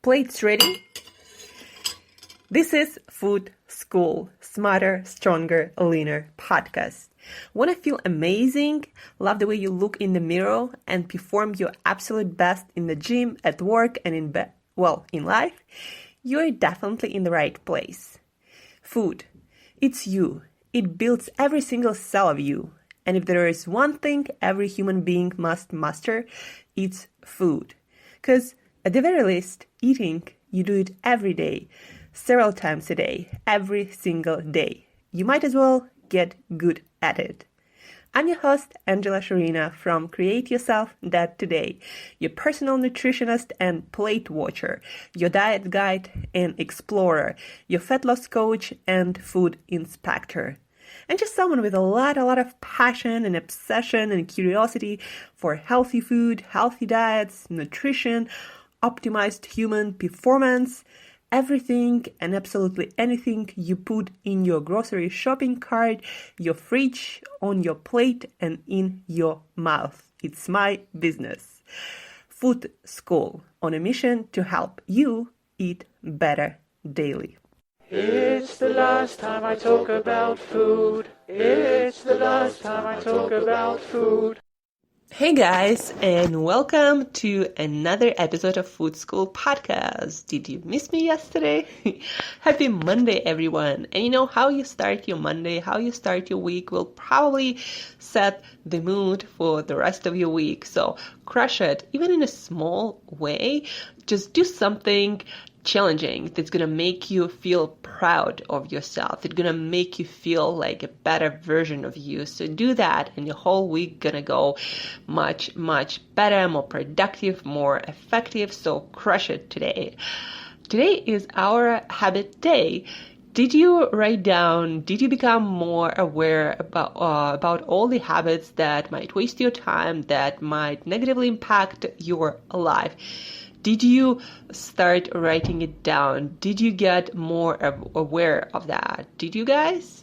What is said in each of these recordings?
Plates ready? This is Food School, Smarter, Stronger, Leaner podcast. Want to feel amazing, love the way you look in the mirror, and perform your absolute best in the gym, at work, and in life? You're definitely in the right place. Food, it's you. It builds every single cell of you. And if there is one thing every human being must master, it's food. Because at the very least, eating, you do it every day, several times a day, every single day. You might as well get good at it. I'm your host, Shurina from Create Yourself That Today, your personal nutritionist and plate watcher, your diet guide and explorer, your fat loss coach and food inspector. And just someone with a lot of passion and obsession and curiosity for healthy food, healthy diets, nutrition, optimized human performance, everything and absolutely anything you put in your grocery shopping cart, your fridge, on your plate, and in your mouth. It's my business. Food School, on a mission to help you eat better daily. It's the last time I talk about food. It's the last time I talk about food. Hey guys, and welcome to another episode of Food School Podcast. Did you miss me yesterday? Happy Monday, everyone. And you know, how you start your Monday, how you start your week will probably set the mood for the rest of your week. So crush it, even in a small way. Just do something challenging that's going to make you feel proud of yourself. It's going to make you feel like a better version of you. So do that and your whole week going to go much better, more productive, more effective. So crush it today. Today is our habit day. Did you write down, did you become more aware about all the habits that might waste your time, that might negatively impact your life? Did you start writing it down? Did you get more aware of that? Did you guys?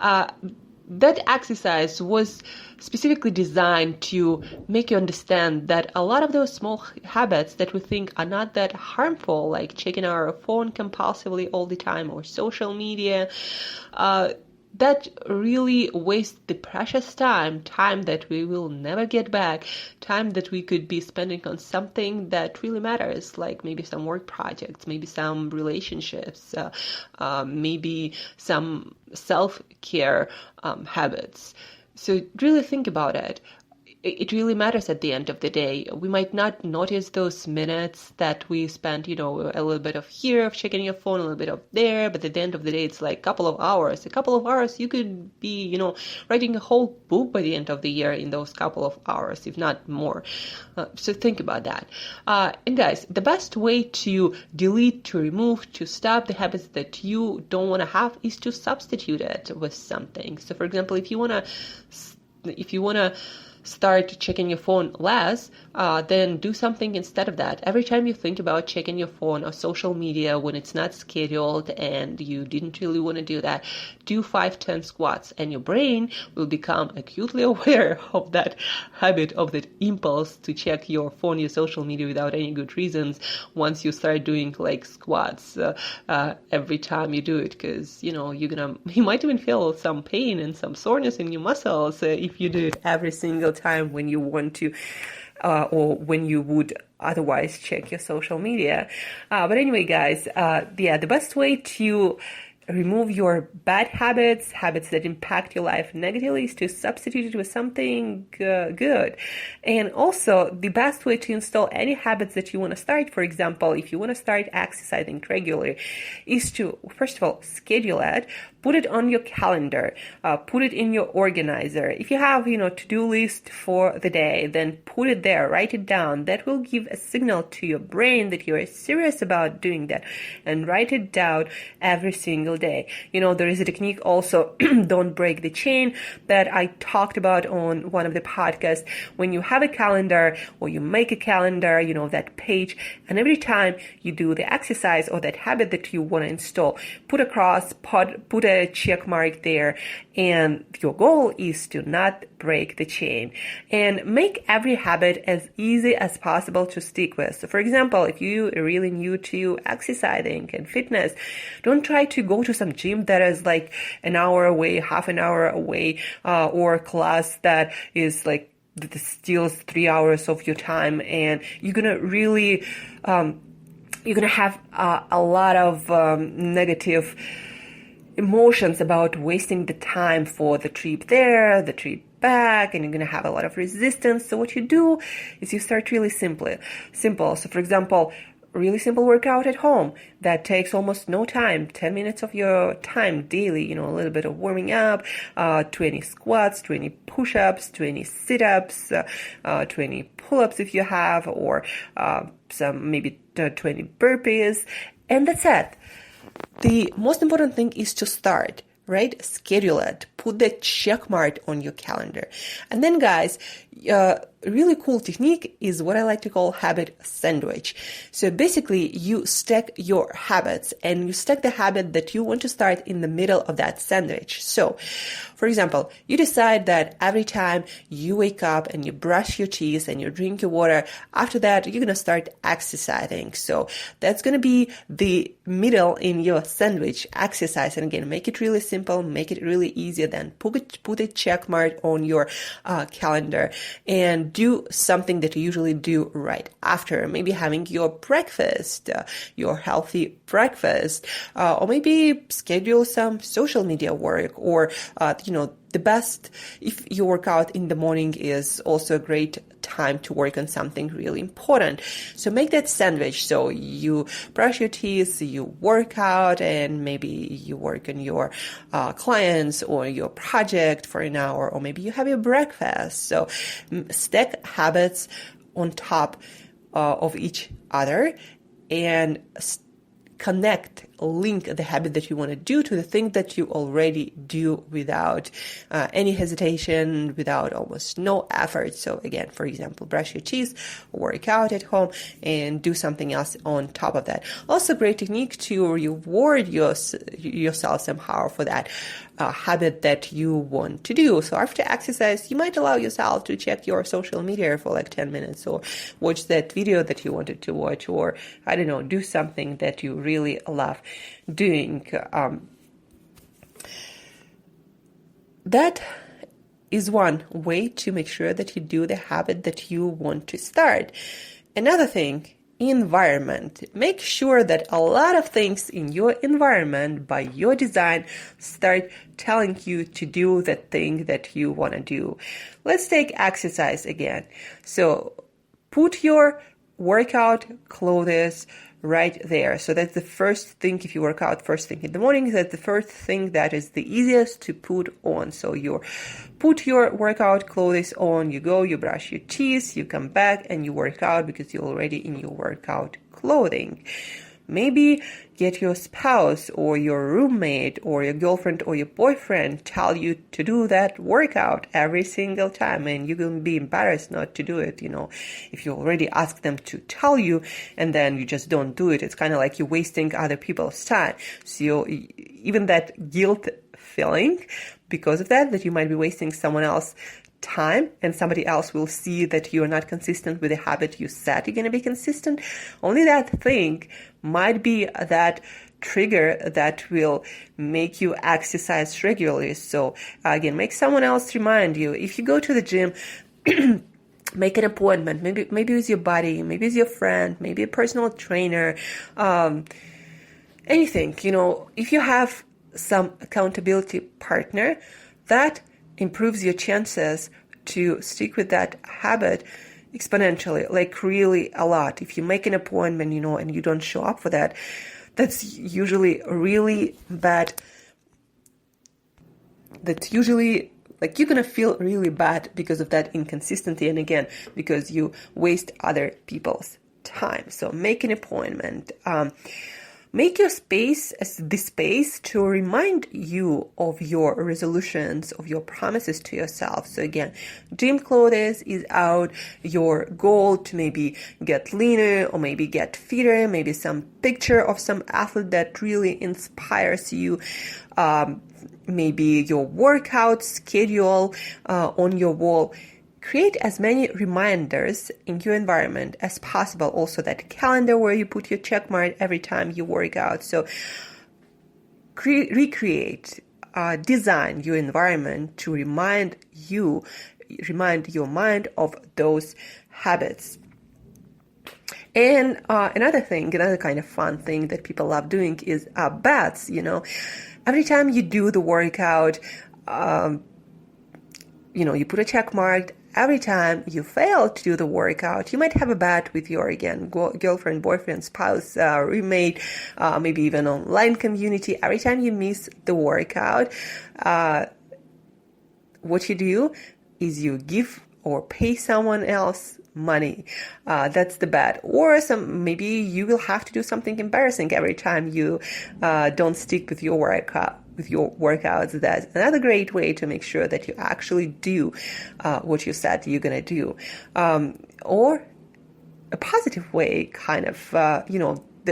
That exercise was specifically designed to make you understand that a lot of those small habits that we think are not that harmful, like checking our phone compulsively all the time or social media, that really wastes the precious time that we will never get back, time that we could be spending on something that really matters, like maybe some work projects, maybe some relationships, maybe some self-care habits. So really think about it. It really matters at the end of the day. We might not notice those minutes that we spent, a little bit of here, of checking your phone, a little bit of there, but at the end of the day, it's like a couple of hours. A couple of hours, you could be, writing a whole book by the end of the year in those couple of hours, if not more. So think about that. And guys, the best way to delete, to remove, to stop the habits that you don't want to have is to substitute it with something. So for example, if you want to start checking your phone less, then do something instead of that. Every time you think about checking your phone or social media when it's not scheduled and you didn't really want to do that, do 5-10 squats, and your brain will become acutely aware of that habit, of that impulse to check your phone, your social media without any good reasons once you start doing like squats every time you do it, because you might even feel some pain and some soreness in your muscles if you do it every single time when you want to or when you would otherwise check your social media. But anyway, guys, the best way to remove your bad habits that impact your life negatively, is to substitute it with something good. And also, the best way to install any habits that you want to start, for example, if you want to start exercising regularly, is to, first of all, schedule it, put it on your calendar, put it in your organizer. If you have, to-do list for the day, then put it there, write it down. That will give a signal to your brain that you are serious about doing that, and write it down every single single day. There is a technique also, don't break the chain, that I talked about on one of the podcasts. When you have a calendar or you make a calendar, that page, and every time you do the exercise or that habit that you want to install, put a check mark there, and your goal is to not break the chain, and make every habit as easy as possible to stick with. So for example, if you are really new to exercising and fitness, don't try to go to some gym that is like an hour away, half an hour away, or a class that is like that steals 3 hours of your time, and you're gonna really you're gonna have a lot of negative emotions about wasting the time for the trip there, the trip back, and you're going to have a lot of resistance. So what you do is you start really simple. So for example, really simple workout at home that takes almost no time, 10 minutes of your time daily, a little bit of warming up, 20 squats, 20 push-ups, 20 sit-ups, 20 pull-ups if you have, or some maybe 20 burpees, and that's it. The most important thing is to start, right? Schedule it. Put the check mark on your calendar. And then guys, really cool technique is what I like to call habit sandwich. So basically you stack your habits, and you stack the habit that you want to start in the middle of that sandwich. So for example, you decide that every time you wake up and you brush your teeth and you drink your water, after that, you're going to start exercising. So that's going to be the middle in your sandwich, exercise. And again, make it really simple, make it really easy. Then put a check mark on your calendar, and do something that you usually do right after. Maybe having your breakfast, your healthy breakfast, or maybe schedule some social media work, or the best, if you work out in the morning, is also a great time to work on something really important. So make that sandwich. So you brush your teeth, you work out, and maybe you work on your clients or your project for an hour, or maybe you have your breakfast. So stack habits on top of each other, and link the habit that you want to do to the thing that you already do without any hesitation, without almost no effort. So again, for example, brush your teeth, work out at home, and do something else on top of that. Also great technique to reward yourself somehow for that habit that you want to do. So after exercise, you might allow yourself to check your social media for like 10 minutes, or watch that video that you wanted to watch, or I don't know, do something that you really love doing. That is one way to make sure that you do the habit that you want to start. Another thing, environment. Make sure that a lot of things in your environment, by your design, start telling you to do the thing that you want to do. Let's take exercise again. So put your workout clothes right there. So that's the first thing. If you work out first thing in the morning, that's the first thing that is the easiest to put on. So you put your workout clothes on, you go, you brush your teeth, you come back and you work out because you're already in your workout clothing. Maybe get your spouse or your roommate or your girlfriend or your boyfriend tell you to do that workout every single time, and you're going to be embarrassed not to do it. If you already ask them to tell you and then you just don't do it, it's kind of like you're wasting other people's time. So even that guilt feeling because of that you might be wasting someone else's time, and somebody else will see that you're not consistent with the habit you said you're going to be consistent. Only that thing might be that trigger that will make you exercise regularly. So again, make someone else remind you. If you go to the gym, make an appointment, maybe with your buddy, maybe with your friend, maybe a personal trainer, anything. If you have some accountability partner, that improves your chances to stick with that habit exponentially, like really a lot. If you make an appointment, and you don't show up for that, that's usually really bad. That's usually like you're going to feel really bad because of that inconsistency. And again, because you waste other people's time. So make an appointment. Make your space as the space to remind you of your resolutions, of your promises to yourself. So again, gym clothes is out, your goal to maybe get leaner or maybe get fitter, maybe some picture of some athlete that really inspires you, maybe your workout schedule on your wall. Create as many reminders in your environment as possible. Also that calendar where you put your check mark every time you work out. So recreate, design your environment to remind your mind of those habits. And another kind of fun thing that people love doing is bets. Every time you do the workout, you put a check mark. Every time you fail to do the workout, you might have a bet with your, girlfriend, boyfriend, spouse, roommate, maybe even online community. Every time you miss the workout, what you do is you give or pay someone else money. That's the bet. Or maybe you will have to do something embarrassing every time you don't stick with your workout. With your workouts. That's another great way to make sure that you actually do what you said you're going to do. Or a positive way,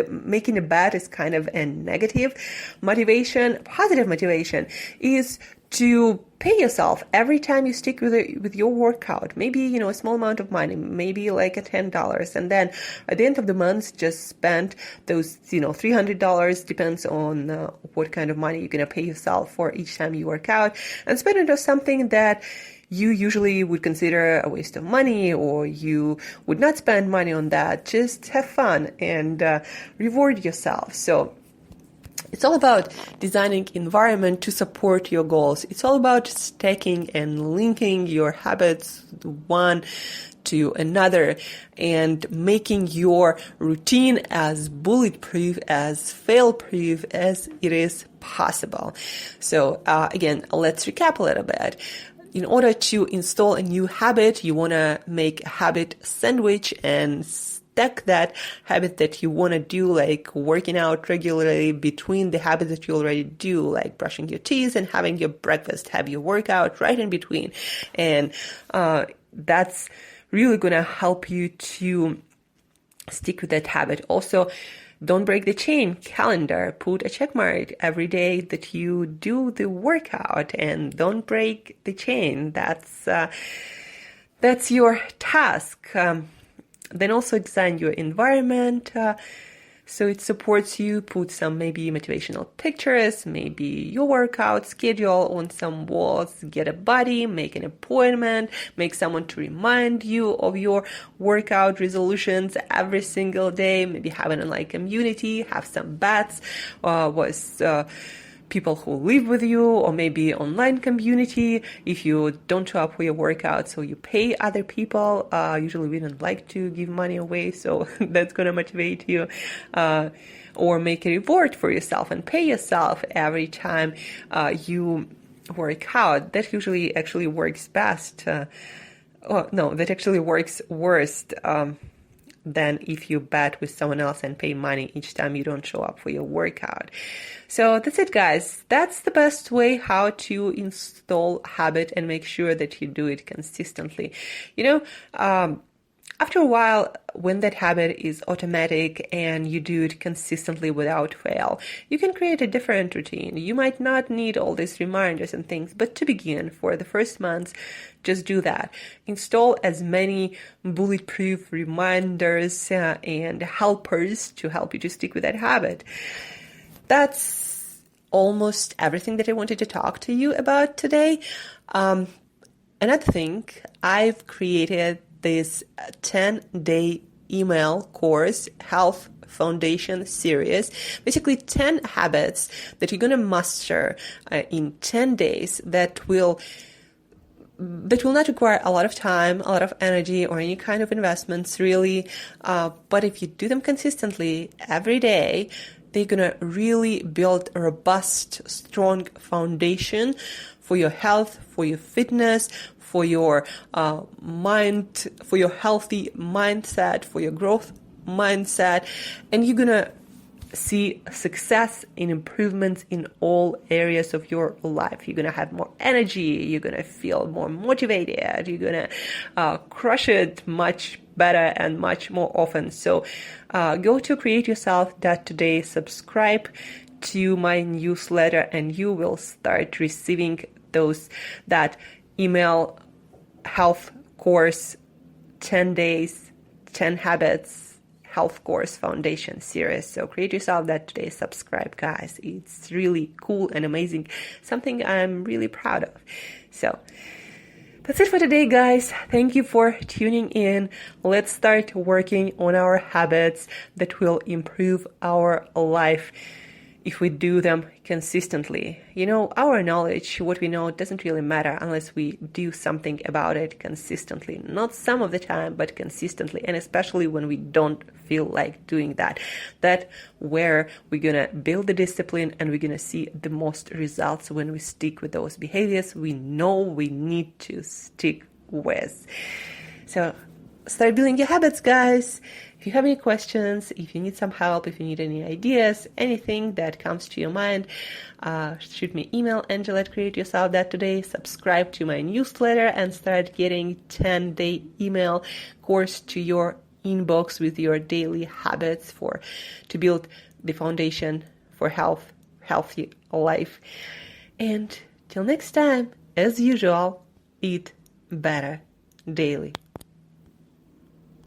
making a bet is kind of a negative motivation. Positive motivation is to pay yourself every time you stick with your workout. Maybe, a small amount of money, maybe like $10. And then at the end of the month, just spend those, $300, depends on what kind of money you're going to pay yourself for each time you work out, and spend it on something that you usually would consider a waste of money, or you would not spend money on that. Just have fun and reward yourself. So it's all about designing environment to support your goals. It's all about stacking and linking your habits one to another and making your routine as bulletproof, as fail-proof as it is possible. So again, let's recap a little bit. In order to install a new habit, you want to make a habit sandwich and stack that habit that you want to do, like working out regularly, between the habits that you already do, like brushing your teeth and having your breakfast. Have your workout right in between. And that's really going to help you to stick with that habit. Also, don't break the chain. Calendar. Put a check mark every day that you do the workout, and don't break the chain. That's your task. Then also design your environment so it supports you. Put some maybe motivational pictures, maybe your workout schedule on some walls. Get a buddy, make an appointment, make someone to remind you of your workout resolutions every single day. Maybe have an online community, have some bets with people who live with you, or maybe online community. If you don't show up for your workout, so you pay other people. Usually we don't like to give money away, so that's going to motivate you. Or make a reward for yourself and pay yourself every time you work out. That usually actually works best. That actually works worst than if you bet with someone else and pay money each time you don't show up for your workout. So that's it, guys. That's the best way how to install habit and make sure that you do it consistently. After a while, when that habit is automatic and you do it consistently without fail, you can create a different routine. You might not need all these reminders and things, but to begin, for the first months, just do that. Install as many bulletproof reminders and helpers to help you to stick with that habit. That's almost everything that I wanted to talk to you about today. Another thing, I've created this 10-day email course, Health Foundation series, basically 10 habits that you're going to master in 10 days that will not require a lot of time, a lot of energy, or any kind of investments, really. But if you do them consistently every day, they're going to really build a robust, strong foundation for your health, for your fitness, for your mind, for your healthy mindset, for your growth mindset. And you're going to see success in improvements in all areas of your life. You're going to have more energy. You're going to feel more motivated. You're going to crush it much better and much more often. So go to createyourself.today, subscribe to my newsletter, and you will start receiving that email health course, 10 days, 10 habits, health course foundation series. So create yourself that today, subscribe, guys. It's really cool and amazing, something I'm really proud of. So that's it for today, guys. Thank you for tuning in. Let's start working on our habits that will improve our life if we do them consistently. Our knowledge, what we know, doesn't really matter unless we do something about it consistently. Not some of the time, but consistently. And especially when we don't feel like doing that. That's where we're going to build the discipline, and we're going to see the most results when we stick with those behaviors we know we need to stick with. So start building your habits, guys. If you have any questions, if you need some help, if you need any ideas, anything that comes to your mind, shoot me an email, Angela@createyourself.today. Subscribe to my newsletter and start getting 10-day email course to your inbox with your daily habits to build the foundation for healthy life. And till next time, as usual, eat better daily.